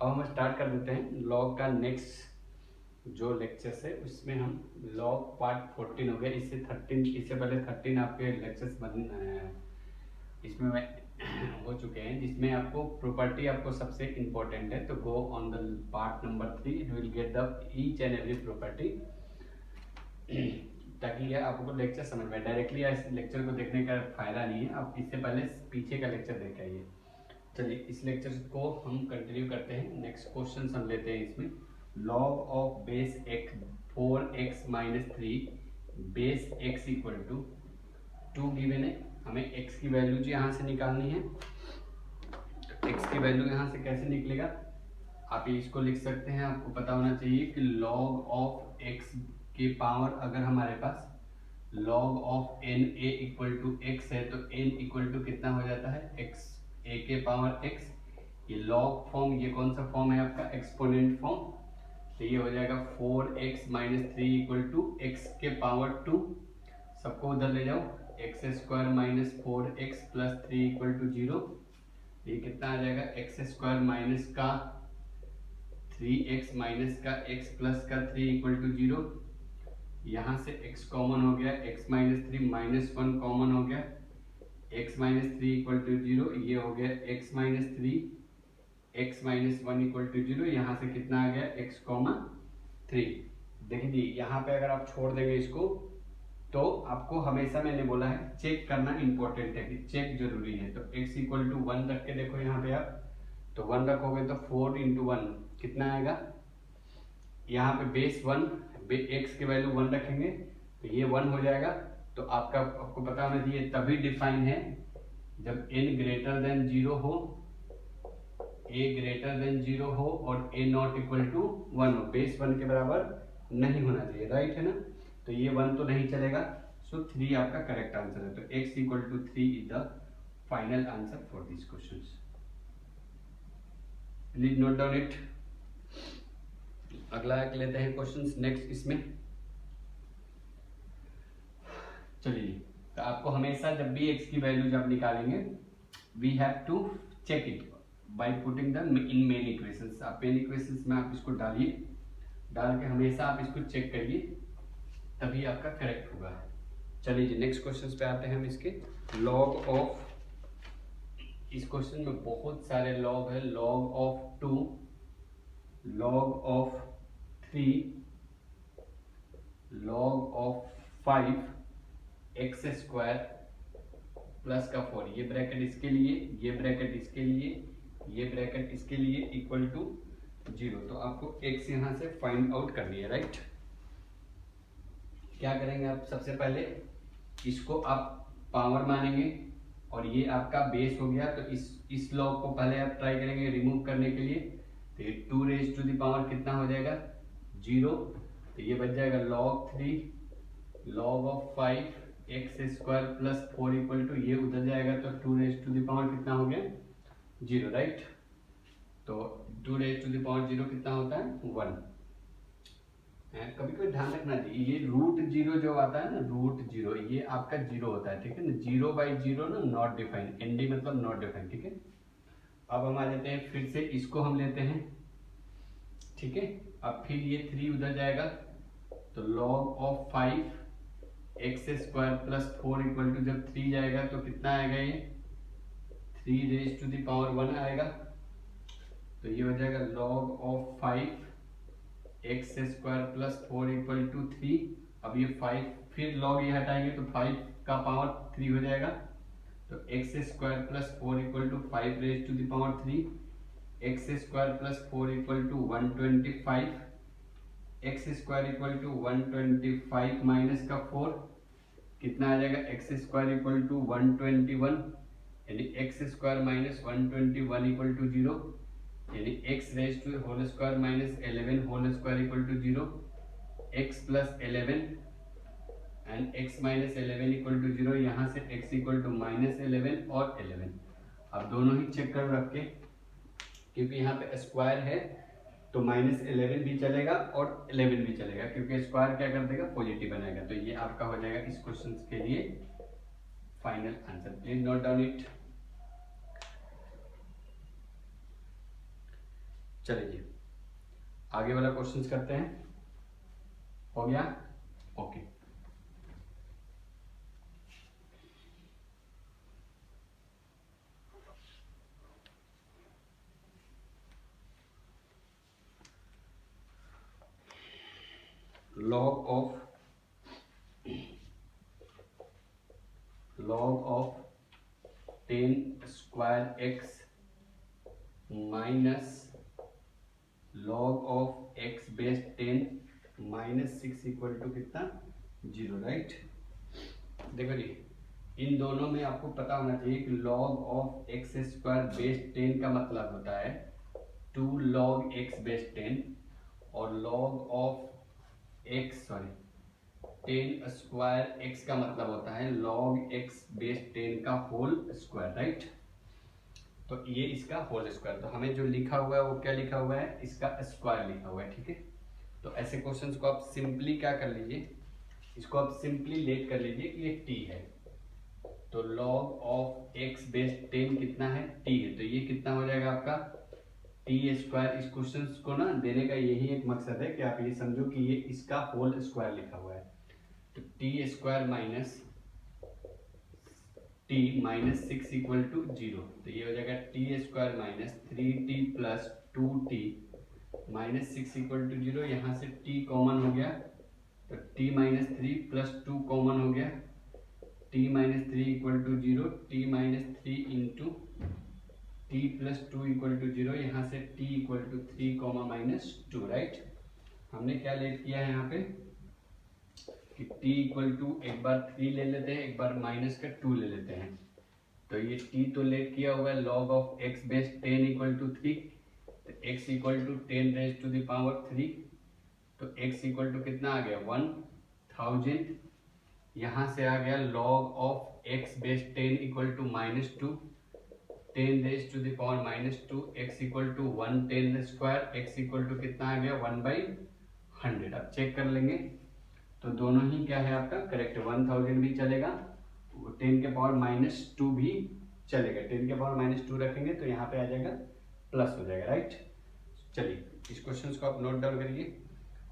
अब हम स्टार्ट कर देते हैं लॉग का नेक्स्ट जो लेक्चर्स है उसमें हम लॉग पार्ट 14 हो गया। इससे 13 इससे पहले 13 आपके लेक्चर्स इसमें मैं हो चुके हैं जिसमें आपको प्रॉपर्टी आपको सबसे इम्पोर्टेंट है। तो go on the part number 3, you will get the each and every property ताकि ये आपको लेक्चर समझ में। डायरेक्टली इस लेक्चर को देखने का फायदा नहीं है, आप इससे पहले पीछे का लेक्चर देख आइए। चलिए इस लेक्चर को हम कंटिन्यू करते हैं। नेक्स्ट क्वेश्चन हम लेते हैं इसमें log of base x 4x minus 3 base x equal to 2 given है। हमें x की वैल्यू जो यहाँ से निकालनी है। x की वैल्यू यहाँ से कैसे निकलेगा, आप इसको लिख सकते हैं। आपको पता होना चाहिए कि log ऑफ x के पावर अगर हमारे पास log of n a equal to x है तो n इक्वल टू कितना हो जाता है x a के पावर x। ये log फॉर्म, ये कौन सा फॉर्म है आपका एक्सपोनेंट फॉर्म, तो ये हो जाएगा 4x minus 3 equal to x के पावर 2। सबको उधर ले जाओ, x square minus 4x plus 3 equal to 0। ये कितना आ जाएगा एक्स स्क्वायर माइनस का 3x माइनस का x प्लस का 3 इक्वल टू 0। यहाँ से x कॉमन हो गया, x माइनस 3 माइनस 1 कॉमन हो गया, x माइनस 3 इक्वल टू 0। ये हो गया x minus 3 x minus 1 equal to 0। यहाँ से कितना आ गया x कॉमा 3। देखिए जी यहाँ पे अगर आप छोड़ देंगे इसको तो आपको हमेशा मैंने बोला है चेक करना इंपॉर्टेंट है कि चेक जरूरी है। तो x इक्वल टू 1 रख के देखो यहाँ पे आप, तो 1 रखोगे तो 4 इंटू 1 कितना आएगा। यहाँ पे बेस 1 x की वैल्यू 1 रखेंगे तो ये 1 हो जाएगा। तो आपको पता होना चाहिए तभी डिफाइन है जब n ग्रेटर देन 0 हो, a ग्रेटर देन 0 हो और a नॉट इक्वल टू 1 हो। बेस 1 के बराबर नहीं होना चाहिए, राइट है ना। तो ये 1 तो नहीं चलेगा, सो 3 आपका करेक्ट आंसर है। तो x equal to 3 is the final answer for this question. Please note down it. अगला एक लेते हैं क्वेश्चन नेक्स्ट इसमें। चलिए तो आपको हमेशा जब भी x की वैल्यू जब निकालेंगे we have to check it by putting the in main equations. आप मेन इक्वेशंस में आप इसको डालिए, डाल के हमेशा आप इसको चेक करिए तभी आपका करेक्ट होगा। चलिए जी नेक्स्ट क्वेश्चन पे आते हैं हम इसके लॉग ऑफ। इस क्वेश्चन में बहुत सारे लॉग है, log of 2, log of 3, log of 5 x square plus का 4। ये ब्रैकेट इसके लिए, ये ब्रैकेट इसके लिए, ये ब्रैकेट इसके लिए इक्वल टू 0। तो आपको x यहाँ से फाइंड आउट करनी है, राइट। क्या करेंगे आप, सबसे पहले इसको आप पावर मानेंगे और ये आपका बेस हो गया। तो इस लॉग को पहले आप ट्राई करेंगे रिमूव करने के लिए। तो ये 2 रेज टू द पावर कितना हो जाएगा 0। तो ये बच जाएगा log 3 log of 5 x square plus 4 equal to, ये उधर जाएगा तो 2 रेज टू द पावर कितना हो गया 0, राइट। तो 2 रेज टू द पावर 0 कितना होता है 1। कभी कभी ध्यान रखना चाहिए ये रूट 0 जो आता है ना, रूट 0 ये आपका 0 होता है, ठीक है ना। 0/0 ना नॉट डिफाइन, एनडी मतलब नॉट डिफाइन, ठीक है। अब हम आ जाते हैं फिर से इसको हम लेते हैं, ठीक है। अब फिर ये 3 उधर जाएगा तो log of 5 x square plus 4 equal to, जब 3 जाएगा तो कितना आएगा ये 3 रेज टू द पावर 1 आएगा। तो ये हो जाएगा log of 5 x square plus 4 equal to 3। अब ये 5 फिर log ये हटाएंगे तो 5 का पावर 3 हो जाएगा। तो x square plus 4 equal to 5 raise to the power 3, x square plus 4 equal to 125, x square equal to 125 minus का 4 कितना आ जाएगा एक्स स्क्वायर इक्वल टू 121, यानी x square minus 121 equal to 0, यानी x raise to whole square minus 11 whole square equal to 0, x plus 11 and x minus 11 equal to 0। यहाँ से x equal to minus 11 और 11। अब दोनों ही चेक कर रख के, क्योंकि यहाँ पे स्क्वायर है तो माइनस 11 भी चलेगा और 11 भी चलेगा, क्योंकि स्क्वायर क्या कर देगा पॉजिटिव बनाएगा। तो ये आपका हो जाएगा इस क्वेश्चन के लिए final answer. Please note down it. चलिए आगे वाला क्वेश्चन करते हैं। हो गया? Okay. log of 10 square x minus log of x base 10 minus 6 equal to कितना? 0, राइट। देखो जी, इन दोनों में आपको पता होना चाहिए कि log of x square base 10 का मतलब होता है 2 log x बेस 10 और log of x 10 square x का मतलब होता है log x बेस 10 का होल स्क्वायर, राइट। तो ये इसका होल स्क्वायर, तो हमें जो लिखा हुआ है वो क्या लिखा हुआ है? इसका स्क्वायर लिखा हुआ है, ठीक है। तो ऐसे क्वेश्चंस को आप सिंपली क्या कर लीजिए, इसको आप सिंपली लेट कर लीजिए कि ये t है। तो log of x बेस 10 कितना है? t है। तो ये कितना हो जाएगा आपका टी स्क्वायर। इस क्वेश्चन को ना देने का यही एक मकसद है कि आप ये समझो कि ये इसका होल स्क्वायर लिखा हुआ है। तो t square minus t minus 6 equal to 0। तो ये हो जाएगा t square minus 3t plus 2t minus 6 equal to 0। यहाँ से t कॉमन हो गया तो t माइनस 3 प्लस 2 कॉमन हो गया, t minus 3 equal to 0, t minus 3 into t plus 2 equal to 0। यहाँ से t equal to 3 comma minus 2, right. हमने क्या लेट किया है यहाँ पे कि t इक्वल टू एक बार 3 ले लेते हैं, एक बार माइनस का 2 ले लेते हैं। तो ये t तो लेट किया हुआ है log of x base 10 equal to 3, तो x equal to 10 raise to the power 3। तो x इक्वल टू कितना आ गया? 1000। यहाँ से आ गया log of x base 10 equal to minus 2, 10 raise to the power minus 2, x equal to 110 square, x equal to कितना आ गया? 1/100। अब चेक कर लेंगे तो दोनों ही क्या है आपका करेक्ट। 1000 भी चलेगा, 10 के पावर माइनस 2 भी चलेगा। 10 के पावर माइनस 2 रखेंगे तो यहाँ पे आ जाएगा प्लस हो जाएगा, राइट। चलिए इस क्वेश्चन को आप नोट डाउन करिए,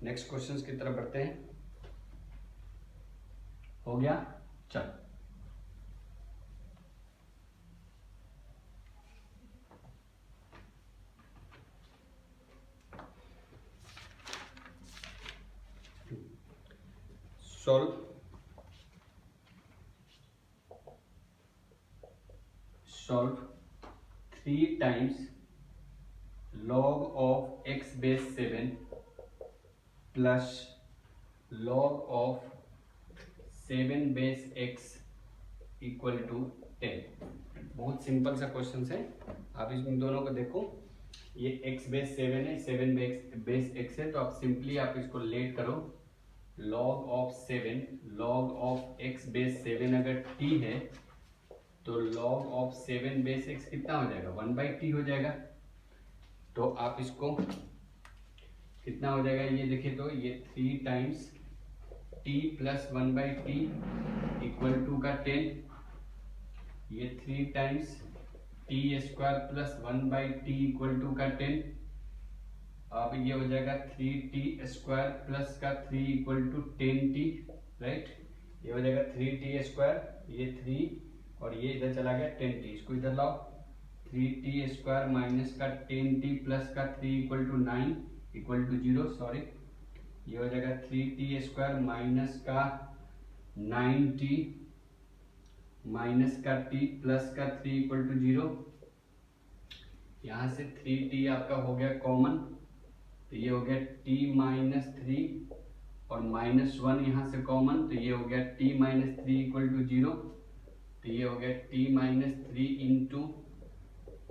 नेक्स्ट क्वेश्चन की तरफ बढ़ते हैं। हो गया? चल solve 3 times log of x base 7 plus log of 7 base x equal to 10। बहुत सिंपल सा क्वेश्चन है। आप इसमें दोनों को देखो, ये x बेस 7 है, 7 बेस x है, तो आप सिंपली आप इसको लेट करो। log of 7 log of x base 7 अगर t है तो log ऑफ 7 बेस x कितना हो जाएगा? 1/t हो जाएगा। तो आप इसको कितना हो जाएगा ये देखिए, तो ये 3 times t plus 1/t equal to का 10, ये 3 times t square plus 1/t equal to का 10। अब ये हो जाएगा 3t स्क्वायर प्लस का 3 इक्वल टू 10t, राइट। ये हो जाएगा 3t स्क्वायर, ये 3 और ये इधर चला गया 10t, इसको इधर लाओ। 3t स्क्वायर माइनस का 10t प्लस का 3 equal to 9 equal to 0, sorry. ये हो जाएगा 3t स्क्वायर माइनस का 9t माइनस का t प्लस का 3 इक्वल टू 0। यहाँ से 3t आपका हो गया कॉमन, तो ये हो गया t माइनस 3 और माइनस 1 यहाँ से कॉमन, तो ये हो गया t माइनस 3 इक्वल टू 0। तो ये हो गया t minus 3 into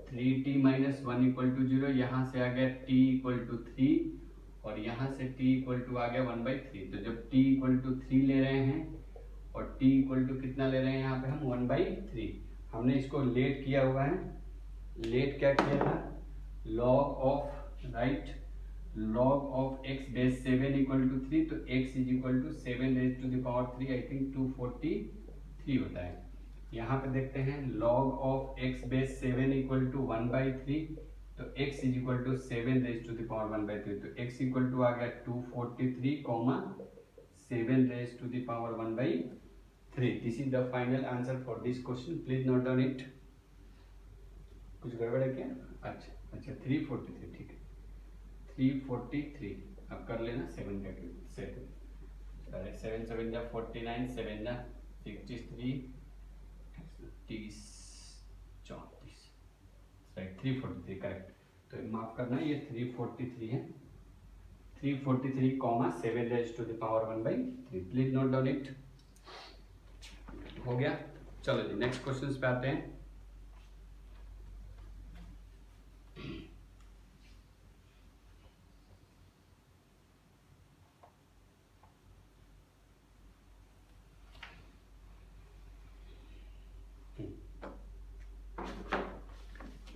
3t minus 1 equal to 0। यहाँ से आ गया t इक्वल टू 3 और यहाँ से t इक्वल टू आ गया 1/3। तो जब t इक्वल टू 3 ले रहे हैं और t इक्वल टू कितना ले रहे हैं यहाँ पे हम 1/3, हमने इसको लेट किया हुआ है। लेट क्या किया था? log of, right, log of x base 7 equal to 3, तो x is equal to 7 raise to the power 3, I think 243 होता है। यहाँ पे देखते हैं log of x base 7 equal to 1/3, तो x is equal to 7 raise to the power 1/3, तो x equal to आ गया 243 comma 7 raise to the power 1/3। This is the final answer for this question, please note down it. कुछ गड़बड़ है क्या? अच्छा 343, ठीक है 343। अब कर लेना 7 का क्यूब, 7 7 जा 49, 7 जा 63, 30 34, राइट 343 करेक्ट। तो माफ करना ये 343 है, 343 comma 7 raise to the power 1/3, please note down it. हो गया, चलो जी नेक्स्ट क्वेश्चन पे आते हैं।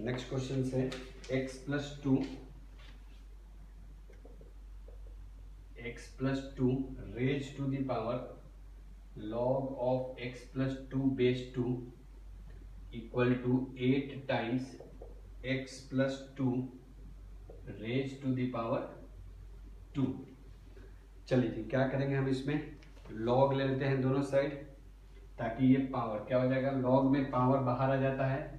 नेक्स्ट क्वेश्चन है x plus two raise to the power log of x plus 2 base 2 equal to 8 times x plus 2 raise to the power 2। चलिए जी क्या करेंगे हम इसमें log ले लेते हैं दोनों साइड, ताकि ये पावर क्या हो जाएगा, log में पावर बाहर आ जाता है।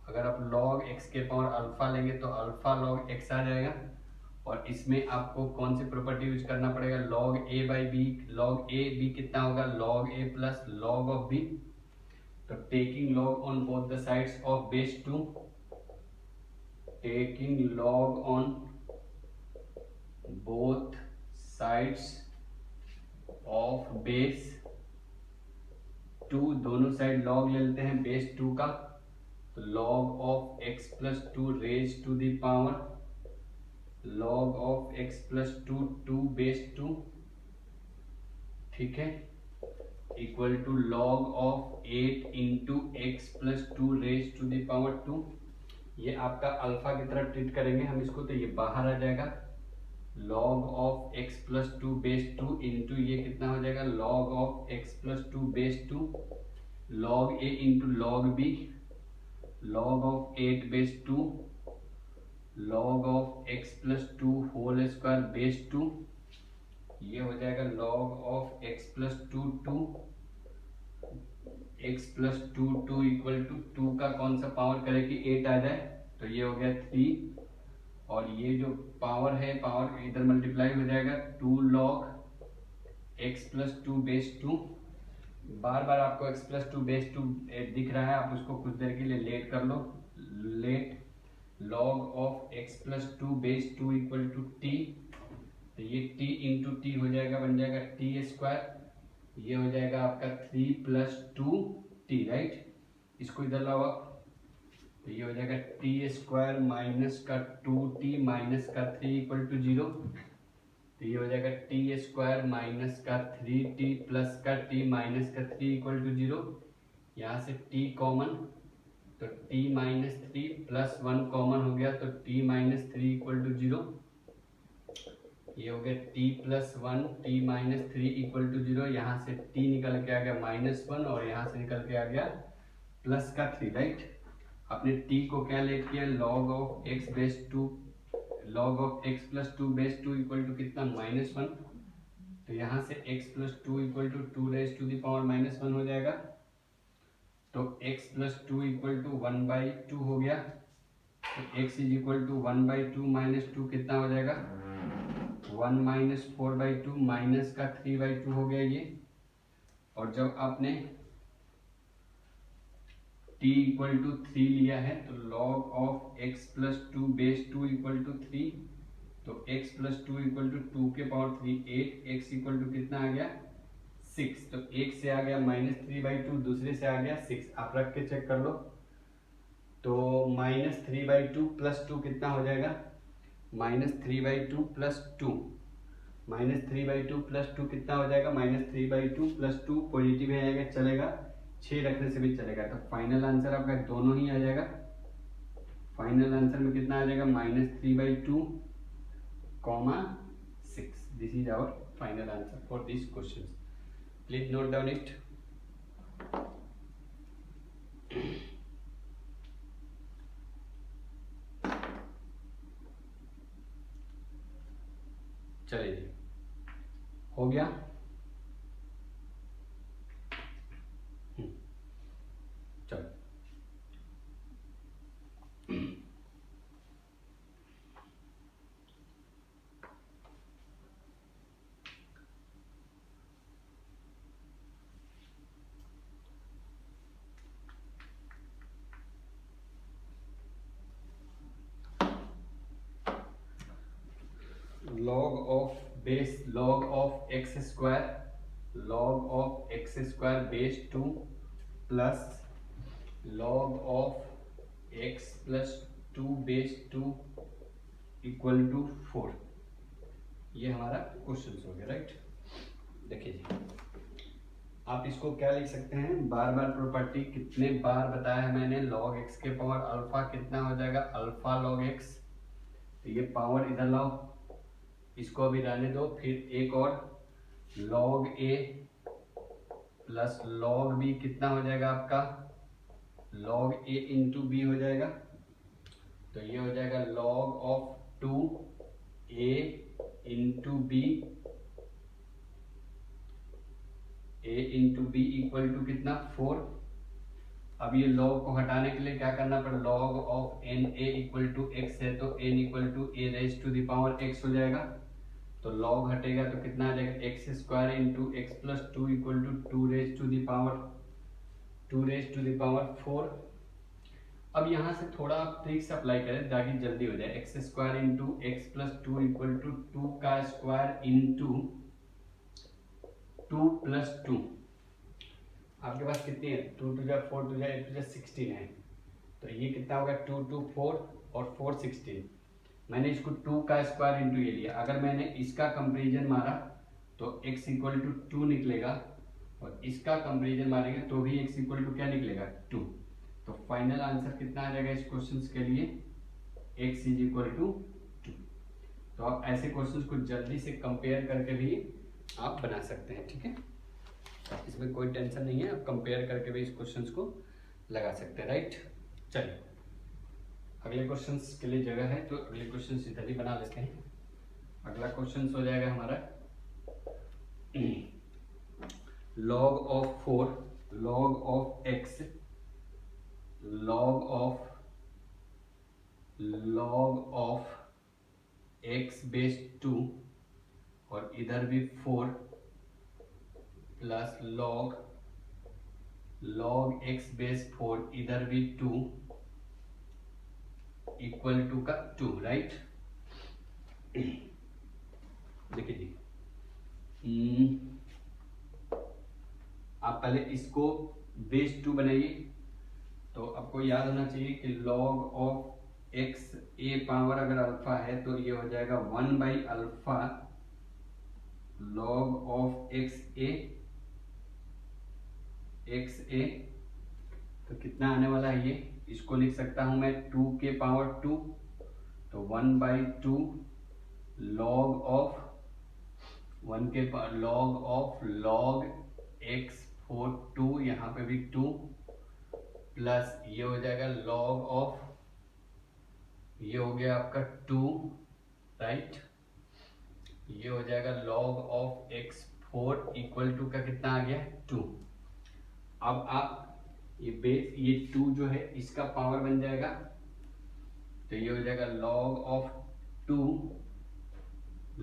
अगर आप log x के पावर अल्फा लेंगे तो अल्फा log x आ जाएगा, और इसमें आपको कौन सी प्रॉपर्टी यूज करना पड़ेगा, log a by b. log a b कितना होगा, log a plus log of b। तो taking log on both the sides of base 2, taking log on both sides of base 2, दोनों साइड log ले लेते हैं base 2 का, तो log of x plus 2 raise to the power log of x plus 2 base 2, ठीक है, equal to log of 8 into x plus 2 raise to the power 2। ये आपका अल्फा की तरफ ट्रीट करेंगे हम इसको, तो ये बाहर आ जाएगा log of x plus 2 base 2 into ये कितना हो जाएगा log of x plus 2 base 2, log a into log b, log of 8 base 2, log of x plus 2 whole square base 2, ये हो जाएगा log of x plus 2 x plus 2 equal to 2 का कौन सा पावर करे कि 8 आ जाए, तो ये हो गया 3, और ये जो पावर है पावर इधर मल्टीप्लाई हो जाएगा 2 log x प्लस 2 बेस 2। बार बार आपको x प्लस 2 बेस 2 दिख रहा है, आप उसको कुछ देर के लिए लेट कर लो, let log of x plus 2 base 2 equal to t, तो ये t इंटू टी हो जाएगा, बन जाएगा टी स्क्वायर, ये हो जाएगा आपका 3 प्लस 2t, राइट। इसको इधर लाओ आप, तो ये हो जाएगा टी स्क्वायर माइनस का 2t माइनस का 3 इक्वल टू 0, तो ये हो जाएगा टी स्क्वायर माइनस का 3t प्लस का t माइनस का 3 इक्वल टू 0। यहाँ से t कॉमन, तो t माइनस 3 प्लस 1 कॉमन हो गया, तो t माइनस 3 इक्वल टू 0। ये हो गया t plus 1 t minus 3 equal to 0। यहाँ से t निकल के आ गया -1, और यहाँ से निकल के आ गया प्लस का 3, राइट। आपने t को क्या लेट किया, log of x base 2, log of x plus 2 base 2 equal to कितना -1, तो यहाँ से x plus 2 equal to 2 raise to the power -1 हो जाएगा, तो x प्लस 2 इक्वल टू 1/2 हो गया, तो x is equal to 1/2 minus 2 कितना हो जाएगा 1 माइनस 4/2 माइनस का 3/2 हो गया ये। और जब आपने t इक्वल टू 3 लिया है, तो log of x plus 2 base 2 equal to 3, तो x प्लस 2 इक्वल टू 2 के पावर 3 8, x इक्वल टू कितना आ गया 6, तो एक से आ गया -3/2, दूसरे से आ गया 6, आप रख के चेक कर लो। तो -3/2 प्लस 2 कितना हो जाएगा, -3/2 प्लस 2, -3/2 प्लस 2 कितना हो जाएगा, -3/2 प्लस 2 पॉजिटिव है आएगा, चलेगा, 6 रखने से भी चलेगा। तो फाइनल आंसर आपका दोनों ही आ जाएगा, फाइनल आंसर में कितना आ जाएगा -3/2, 6। This is our final answer for this question, please note down it. गया। चलो log of x square base 2 plus log of x plus 2 base 2 equal to 4। ये हमारा क्वेश्चन हो गया, राइट। देखिए जी, आप इसको क्या लिख सकते हैं, बार बार प्रॉपर्टी कितने बार बताया है मैंने, log x के पावर अल्फा कितना हो जाएगा, अल्फा log x। तो ये पावर इधर लाओ, इसको अभी रहने दो। फिर एक और log a plus log b कितना हो जाएगा आपका, log a इंटू बी हो जाएगा। तो ये हो जाएगा log ऑफ 2a इंटू बी, a into b equal to कितना 4। अब ये log को हटाने के लिए क्या करना पड़ेगा, log of n a equal to x है तो n equal to a raise to the power x हो जाएगा। तो log हटेगा तो कितना आ जाएगा, x square into x plus 2 equal to 2 raise to the power 4। अब यहाँ से थोड़ा आप ट्रिक्स अप्लाई करें ताकि जल्दी हो जाए। X square into x plus 2 equal to 2 का स्क्वायर इंटू 2 प्लस 2। आपके पास कितनी है, 2 टू जा 4 टू जा 8 टू जा 16 है। तो ये कितना होगा, 2 2 4 और 4 16। मैंने इसको 2 का स्क्वायर इंटू ये लिया। अगर मैंने इसका कंपेरिजन मारा तो x इक्वल टू 2 निकलेगा, और इसका कंपेरिजन मारेंगे तो भी x इक्वल टू क्या निकलेगा, 2। तो फाइनल आंसर कितना आ जाएगा इस क्वेश्चन के लिए, x इज इक्वल टू 2। तो आप ऐसे क्वेश्चन को जल्दी से कंपेयर करके भी आप बना सकते हैं, ठीक है। इसमें कोई टेंशन नहीं है, आप कंपेयर करके भी इस क्वेश्चन को लगा सकते हैं, राइट। चलिए अगले क्वेश्चंस के लिए जगह है तो अगले क्वेश्चंस इधर ही बना लेते हैं। अगला क्वेश्चंस हो जाएगा हमारा log of 4 log of x log of x base 2 और इधर भी 4 प्लस log x बेस 4 इधर भी 2 इक्वल टू का 2, राइट। देखिए जी, आप पहले इसको बेस 2 बनाइए। तो आपको याद होना चाहिए कि log of x a power अगर अल्फा है तो ये हो जाएगा 1 by alpha log of x a। तो कितना आने वाला है ये, इसको लिख सकता हूं मैं 2 के पावर 2, तो 1 बाई 2 log ऑफ 1 के log x 4 2, यहाँ पे भी 2 प्लस ये हो जाएगा log ऑफ, ये हो गया आपका 2, राइट। ये हो जाएगा log of x 4 equal to का कितना आ गया 2। अब आप ये 2 जो है इसका पावर बन जाएगा, तो ये हो जाएगा log of 2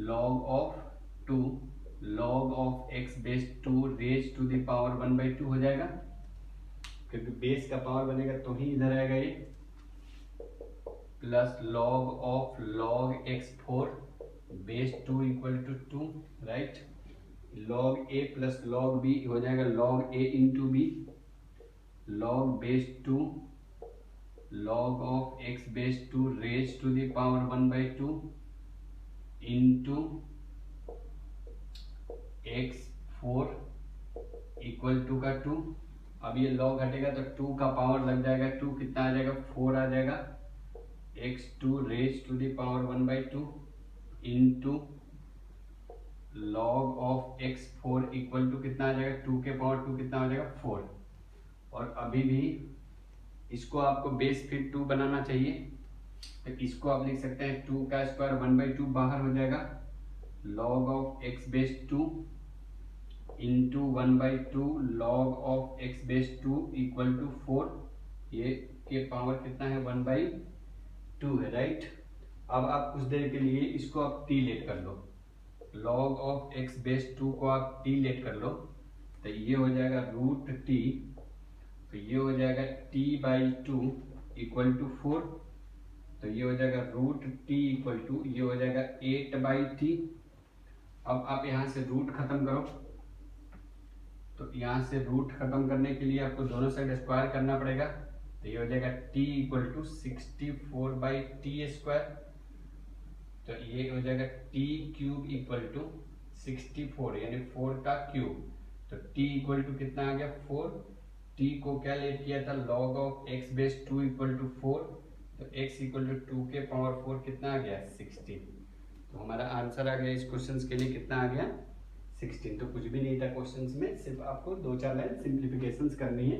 log of x base 2 raise to the power 1 by 2 हो जाएगा, क्योंकि बेस का पावर बनेगा तो ही इधर आएगा ये, plus log x 4 base 2 equal to 2, right. log a plus log b हो जाएगा log a into b, log base 2 log of x base 2 raise to the power 1 by 2 into x 4 equal to का 2। अब ये log हटेगा तो 2 का power लग जाएगा, 2 कितना आ जाएगा 4 आ जाएगा, x2 raise to the power 1 by 2 into log of x4 equal to कितना आ जाएगा, 2 के पावर 2 कितना हो जाएगा 4। और अभी भी इसको आपको बेस फिर 2 बनाना चाहिए, तो इसको आप लिख सकते हैं 2 का स्क्वायर 1 बाई 2 बाहर हो जाएगा, log of x base 2 into 1/2 log of x base 2 equal to 4, ये के पावर कितना है 1/2 है, राइट। अब आप कुछ देर के लिए इसको आप t लेट कर लो, लॉग ऑफ x बेस 2 को आप t लेट कर लो, तो ये हो जाएगा रूट t, तो ये हो जाएगा t/2 इक्वल टू 4, तो ये हो जाएगा रूट t इक्वल टू, ये हो जाएगा 8/t। अब आप यहाँ से रूट खत्म करो, तो यहाँ से रूट खत्म करने के लिए आपको दोनों साइड स्क्वायर करना पड़ेगा, तो ये हो जाएगा t इक्वल टू 64/t², तो ये हो जाएगा t³ इक्वल टू 64 यानी 4 का क्यूब, तो t इक्वल टू कितना आ गया 4, t को क्या लेट किया था log of x base 2 equal to 4, तो x इक्वल टू 2 के पावर 4 कितना आ गया 16, तो हमारा आंसर आ गया इस क्वेश्चन के लिए कितना आ गया 16। तो कुछ भी नहीं था क्वेश्चंस में, सिर्फ आपको 2-4 लाइन सिंप्लीफिकेशंस करनी है।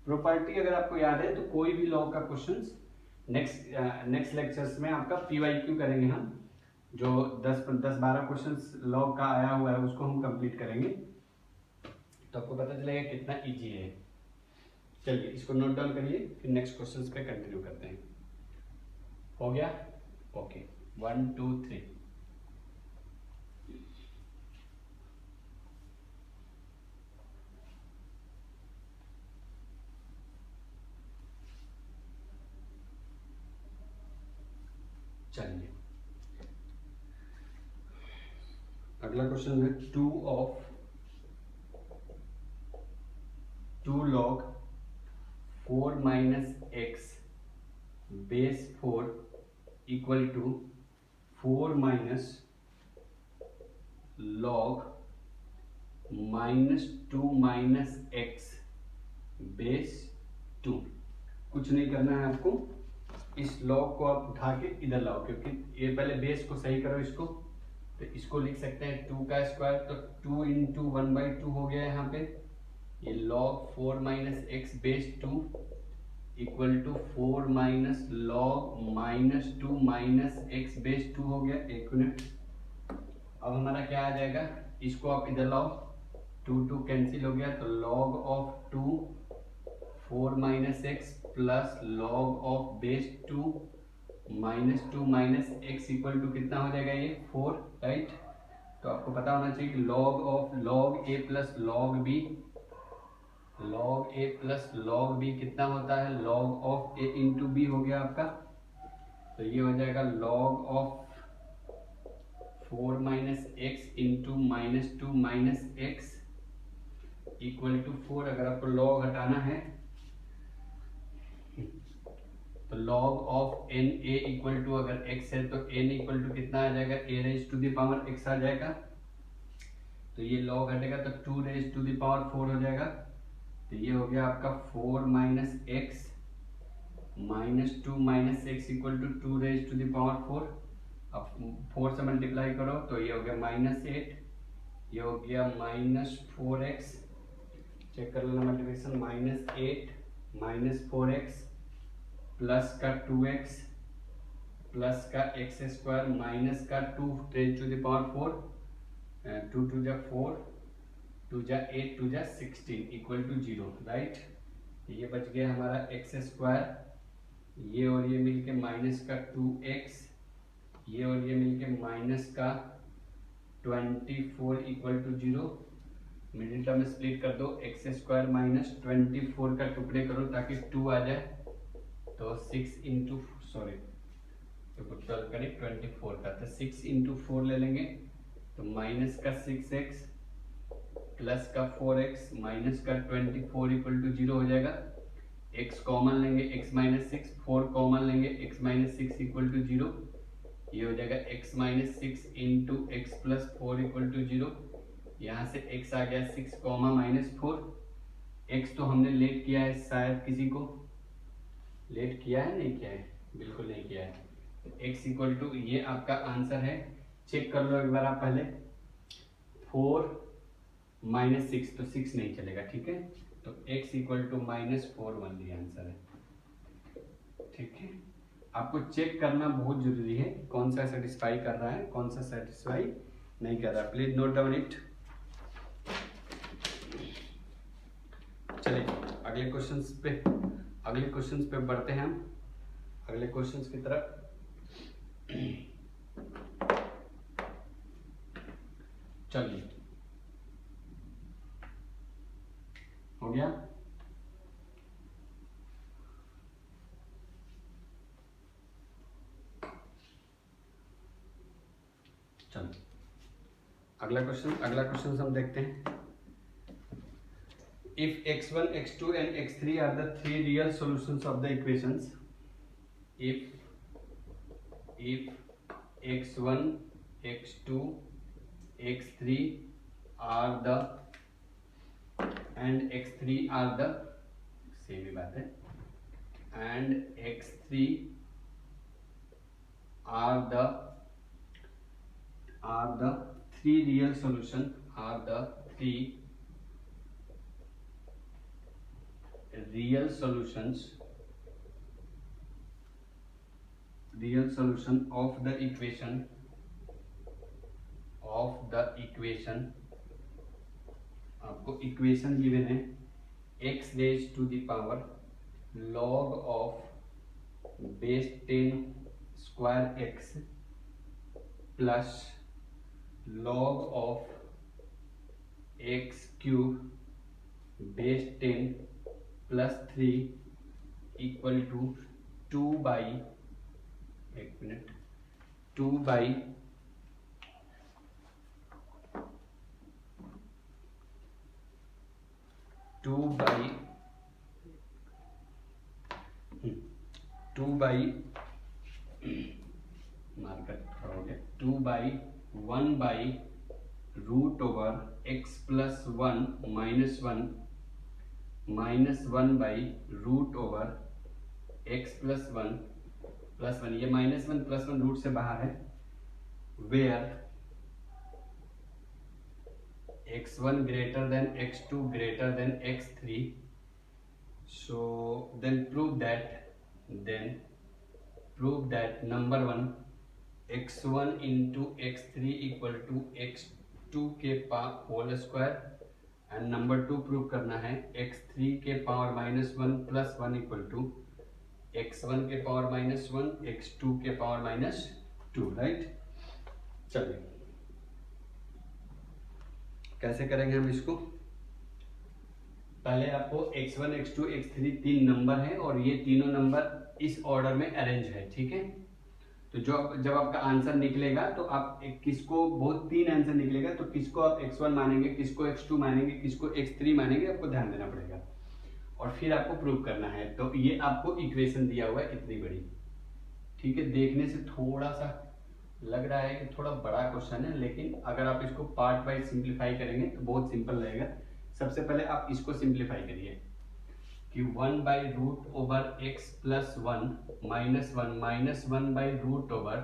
प्रॉपर्टी अगर आपको याद है तो कोई भी लॉ का क्वेश्चंस नेक्स्ट लेक्चर्स में आपका PYQ करेंगे हम, जो 10-12 क्वेश्चंस लॉ का आया हुआ है उसको हम कंप्लीट करेंगे, तो आपको पता चलेगा कितना इजी है। चलिए इसको नोट डाउन करिए, फिर नेक्स्ट क्वेश्चंस पे कंटिन्यू करते हैं। हो गया, ओके 1 2 3। चलिए अगला क्वेश्चन है 2 log 4 minus x base 4 equal to 4 minus log -2 minus x base 2। कुछ नहीं करना है आपको, इस लॉग को आप उठा के इधर लाओ, क्योंकि ये पहले बेस को सही करो इसको, तो इसको लिख सकते हैं 2 का स्क्वायर, तो 2 इंटू 1/2 हो गया यहाँ पे, ये log 4 minus x base 2 equal to 4 minus log -2 minus x base 2 हो गया। एक मिनट, अब हमारा क्या आ जाएगा, इसको आप इधर लाओ, 2 कैंसिल हो गया, तो log of 2 4 minus x plus log of base 2 -2 minus x equal to कितना हो जाएगा ये 4, राइट। तो आपको पता होना चाहिए कि log of log a plus log b, log a plus log b कितना होता है log of a into b हो गया आपका, तो ये हो जाएगा log of 4 minus x into -2 minus x equal to 4। अगर आपको log हटाना है तो log of n a equal to, अगर x है तो n इक्वल टू कितना आ जाएगा a raise to the power x आ जाएगा, तो ये log हटेगा तो 2 रेज टू द पावर 4 हो जाएगा, तो ये हो गया आपका 4 minus x -2 minus x equal to 2 raise to the power 4। अब 4 से मल्टीप्लाई करो तो ये हो गया -8, ये हो गया -4x, चेक कर लेना मल्टीप्लिकेशन, -8 -4x प्लस का 2x प्लस का x² माइनस का 2 रेज टू द पावर 4, 2 2 जा 4, 2 जा 8, 2 जा 16 इक्वल टू 0, राइट। ये बच गया हमारा x², ये और ये मिलके माइनस का 2x, ये और ये मिलके माइनस का 24 इक्वल टू 0। मिडिल टर्म में स्प्लिट कर दो, x² माइनस 24 का टुकड़े करो ताकि 2 आ जाए, तो 6 इंटू सॉरी तो 12 करें 24 का, तो 6 इंटू 4 ले लेंगे, तो माइनस का 6x प्लस का 4x माइनस का 24 इक्वल टू 0 हो जाएगा। x कॉमन लेंगे, x माइनस 6, 4 कॉमन लेंगे, x माइनस 6 इक्वल टू 0, ये हो जाएगा x minus 6 into x plus 4 equal to 0। यहाँ से x आ गया 6 कॉमा -4, x तो हमने लेट किया है, शायद किसी को लेट किया है, नहीं किया है, बिल्कुल नहीं किया है, तो x इक्वल टू ये आपका आंसर है। चेक कर लो एक बार आप पहले, 4 -6 तो 6 नहीं चलेगा, ठीक है, तो x equal to -4 only answer है, ठीक है। आपको चेक करना बहुत जरूरी है, कौन सा सेटिस्फाई कर रहा है, कौन सा सेटिस्फाई नहीं कर रहा, प्लीज नोट डाउन इट। चलिए अगले क्वेश्चंस पे बढ़ते हैं हम अगले क्वेश्चंस की तरफ। चलिए, हो गया। चलो अगला क्वेश्चन हम देखते हैं। If x1, x2 and x3 are the three real solutions of the equations, if x1, x2, x3 are the and x3 are the same ही बात है and x3 are the three real solution are the three real solution of the equation आपको equation given है x raise to the power log of base 10 square x plus log of x cube base 10 plus 3 equal to 2 by 2 by 1 by root over x plus 1 minus 1 minus 1 by root over x plus 1 plus 1, ये minus 1 plus 1 root से बाहर है, where x1 greater than x2 greater than x3, so then prove that number 1 x1 into x3 equal to x2 के whole square and number 2 prove करना है x3 के power -1 plus 1 equal to x1 के power -1 x2 के power -2, right. चलिए कैसे करेंगे हम इसको। पहले आपको x1 x2 x3 तीन नंबर है और ये तीनों नंबर इस ऑर्डर में अरेंज है, ठीक है। तो जब आपका आंसर निकलेगा तो आप किसको बहुत तीन आंसर निकलेगा तो किसको आप x1 मानेंगे, किसको x2 मानेंगे, किसको x3 मानेंगे, आपको ध्यान देना पड़ेगा और फिर आपको प्रूव करना है। तो ये आपको इक्वेशन दिया हुआ है इतनी बड़ी, ठीक है। देखने से थोड़ा सा लग रहा है कि थोड़ा बड़ा क्वेश्चन है, लेकिन अगर आप इसको पार्ट वाइज सिंप्लीफाई करेंगे तो बहुत सिंपल रहेगा। सबसे पहले आप इसको सिंप्लीफाई करिए कि 1 by root over x plus 1 minus 1 minus 1 by root over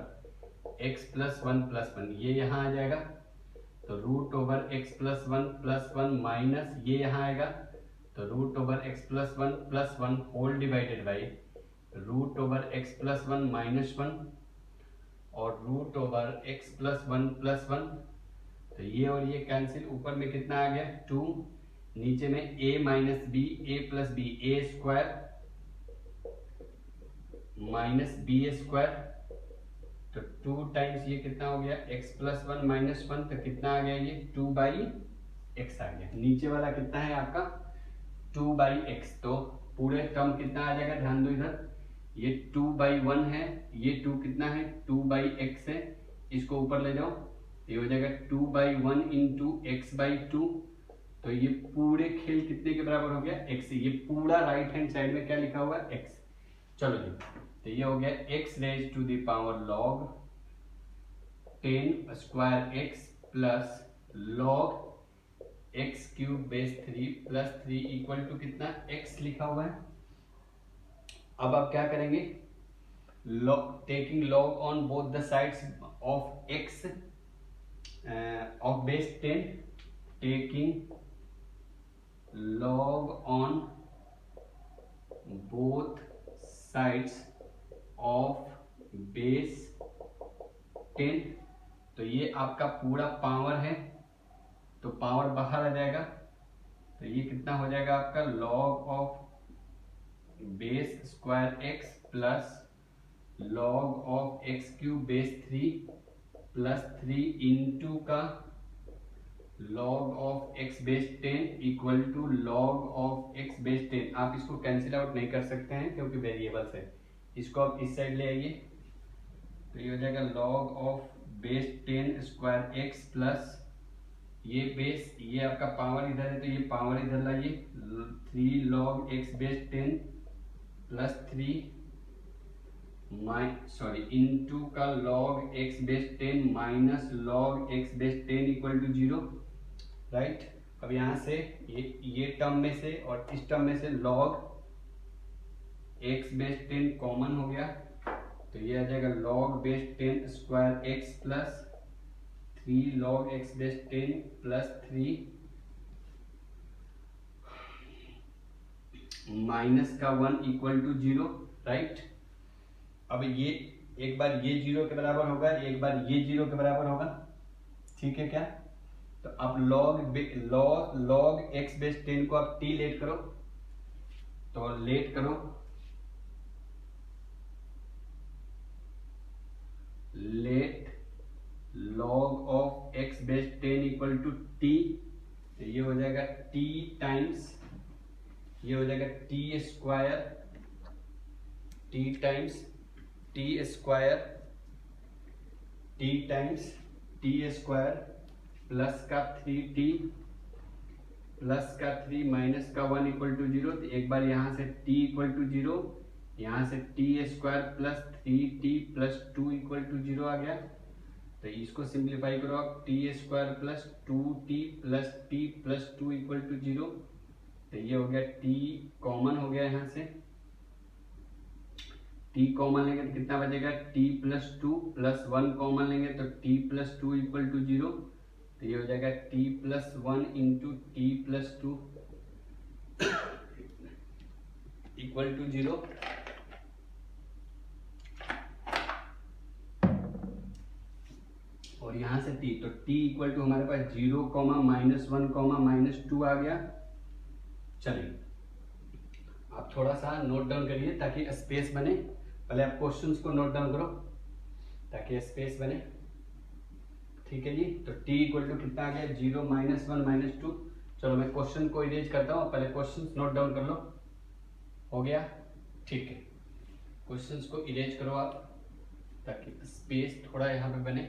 x plus 1 plus 1, ये यहाँ आ जाएगा। तो root over x plus 1 minus ये यहाँ आएगा, तो root over x plus 1 whole divided by root over x plus 1 minus 1 और रूट ओवर x प्लस 1, तो ये और ये कैंसिल, ऊपर में कितना आ गया 2, नीचे में a minus b a plus b a square minus b square, तो 2 टाइम्स ये कितना हो गया x प्लस 1 माइनस 1, तो कितना आ गया ये 2 बाई एक्स आ गया। नीचे वाला कितना है आपका 2 बाई एक्स, तो पूरे टर्म कितना आ जाएगा, ध्यान दो इधर, ये 2 बाई 1 है, ये 2 कितना है 2 बाई एक्स है, इसको ऊपर ले जाओ, ये हो जाएगा 2 बाई 1 इंटू एक्स बाई 2, तो ये पूरे खेल कितने के बराबर हो गया x, ये पूरा राइट हैंड साइड में क्या लिखा हुआ है x। चलो जी, तो ये हो गया x raise to the power log 10 square x plus log x cube base 3 plus 3 equal to कितना x लिखा हुआ है। अब आप क्या करेंगे, taking log on both the sides of x of base 10, taking log on both sides of base 10, तो ये आपका पूरा पावर है, तो पावर बाहर आ जाएगा, तो ये कितना हो जाएगा आपका log of base square x plus log of x cube base 3 plus 3 into का log of x base 10 equal to log of x base 10। आप इसको कैंसिल आउट नहीं कर सकते हैं क्योंकि वेरिएबल्स है। इसको आप इस साइड ले आइए, तो ये हो जाएगा log of base 10 square x plus ये बेस, ये आपका पावर इधर है तो ये पावर इधर लाइए, 3 log x base 10 plus 3 into का log x base 10 minus log x base 10 equal to 0, right. अब यहां से ये टर्म में से और इस टर्म में से लॉग एक्स बेस 10 कॉमन हो गया, तो ये आ जाएगा log base 10 square x plus 3 log x base 10 plus 3 minus का 1 इक्वल टू 0, राइट। अब ये एक बार ये 0 के बराबर होगा, एक बार ये 0 के बराबर होगा, ठीक है क्या। तो अब लॉग एक्स बेस 10 को आप t लेट करो, तो लेट करो let log of x base 10 equal to t, तो ये हो जाएगा t टाइम्स, ये हो जाएगा t square, t times t square, t times t square plus का 3t प्लस का 3 माइनस का 1 इक्वल टू 0। तो एक बार यहाँ से t इक्वल टू 0, यहाँ से t square plus 3t plus 2 equal to 0 आ गया। तो इसको सिंप्लीफाई करो आप, t square plus 2t plus t plus 2 equal to 0। तो ये हो गया t कॉमन हो गया, यहाँ से t कॉमन लेंगे तो कितना बचेगा t प्लस 2 प्लस 1 कॉमन लेंगे तो t प्लस 2 इक्वल टू 0। तो ये हो जाएगा t plus 1 into t plus 2 equal to 0। और यहां से t, तो t इक्वल टू हमारे पास 0 कॉमा माइनस 1 कॉमा माइनस 2 आ गया। चलिए आप थोड़ा सा नोट डाउन करिए ताकि स्पेस बने, पहले आप क्वेश्चंस को नोट डाउन करो ताकि स्पेस बने, ठीक है जी। तो t इक्वल टू कितना आ गया, 0 माइनस 1 माइनस 2। चलो मैं क्वेश्चन को इरेज करता हूँ, पहले क्वेश्चंस नोट डाउन कर लो। हो गया, ठीक है। क्वेश्चंस को इरेज करो आप ताकि स्पेस थोड़ा यहाँ पे बने।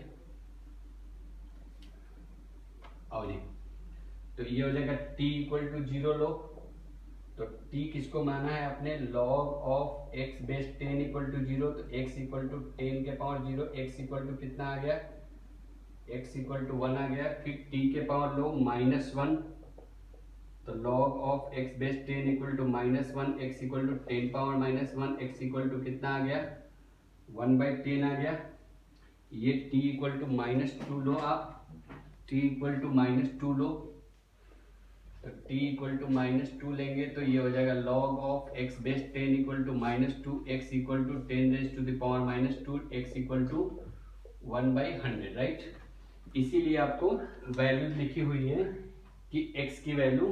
आओ जी, तो ये हो जाएगा t इक्वल टू 0 लो, तो t किसको माना है अपने, log of x base 10 equal to 0। तो x इक्वल टू 10 के पावर 0, x इक्वल टू कितना आ गया, x इक्वल टू 1 आ गया। फिर t के पावर लो माइनस 1, तो log of x base 10 equal to minus 1, x equal to 10 power minus 1, x equal to कितना आ गया, 1/10 आ गया। ये t इक्वल टू माइनस 2 लो आप, t इक्वल टू माइनस 2 लो, तो t इक्वल टू माइनस 2 लेंगे तो ये हो जाएगा log of x base 10 equal to minus 2, x equal to 10 raise to the power minus 2, x equal to 1/100, right. इसीलिए आपको वैल्यू लिखी हुई है कि x की value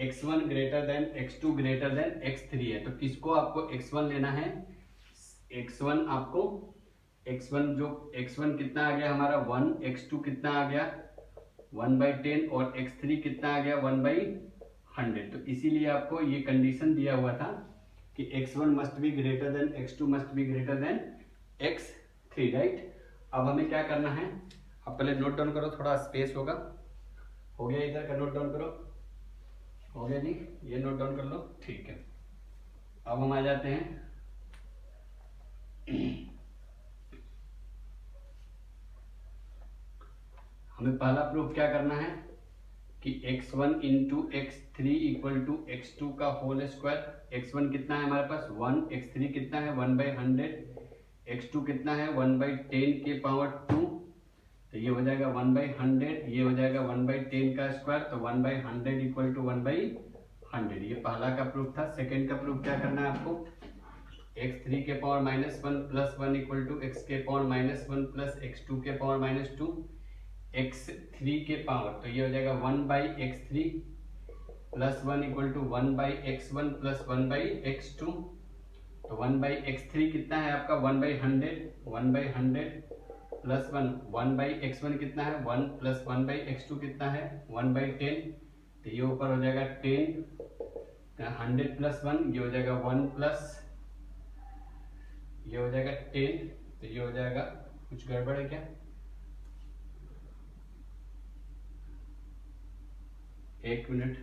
x1 greater than x2 greater than x3 है। तो किसको आपको x1 लेना है, x1 आपको x1 कितना आ गया हमारा 1, x2 कितना आ गया 1/10 और x3 कितना आ गया 1/100। तो इसीलिए आपको ये कंडीशन दिया हुआ था कि x1 must be greater than x2 must be greater than x3, right. अब हमें क्या करना है, अब पहले नोट डाउन करो, थोड़ा स्पेस होगा। हो गया, इधर का नोट डाउन करो, हो गया जी, ये नोट डाउन कर लो, ठीक है। अब हम आ जाते हैं हमें पहला प्रूफ क्या करना है कि x1 into x3 equal to x2 का होल स्क्वायर। x1 कितना है हमारे पास 1, x3 कितना है 1/100, x2 कितना है 1/10 के पावर 2, तो ये हो जाएगा 1/100, ये हो जाएगा 1/10 का स्क्वायर, तो 1/100 इक्वल टू 1/100। ये पहला का प्रूफ था। सेकंड का प्रूफ क्या करना है आपको, x3 के पावर -1 + 1 इक्वल टू x के पावर -1 प्लस x2 के पावर -2। x3 के पावर, तो ये हो जाएगा 1/x3 plus 1 equal to 1/x1 plus 1/x2। तो 1/x3 कितना है आपका 1/100, 1/100 प्लस 1/x1 कितना है 1 प्लस 1/x2 कितना है 1/10। तो ये ऊपर हो जाएगा 10, 100 प्लस 1 ये हो जाएगा 1 प्लस ये हो जाएगा 10। तो ये हो जाएगा, कुछ गड़बड़ है क्या? एक मिनट।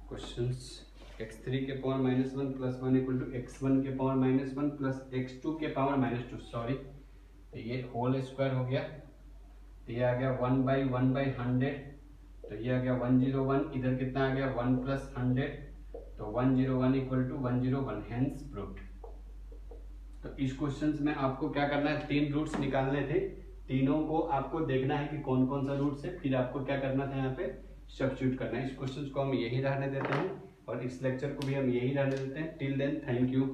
क्वेश्चंस x3 के power -1 plus 1 equal to x1 के पावर -1 प्लस x2 के पावर -2, सॉरी। तो ये होल स्क्वायर हो गया। तो ये आ गया 1/1/100। तो ये आ गया 101। इधर कितना आ गया 1 प्लस 100, तो 101 इक्वल टू 101, हेंस प्रूव्ड। तो इस क्वेश्चंस में आपको क्या करना है, 3 रूट्स निकालने थे। तीनों को आपको देखना है कि कौन कौन सा रूट्स है, फिर आपको क्या करना था यहाँ पे सब्स्टिट्यूट करना है। इस क्वेश्चंस को हम यही रहने देते हैं और इस लेक्चर को भी हम यही रहने देते हैं। Till then thank you.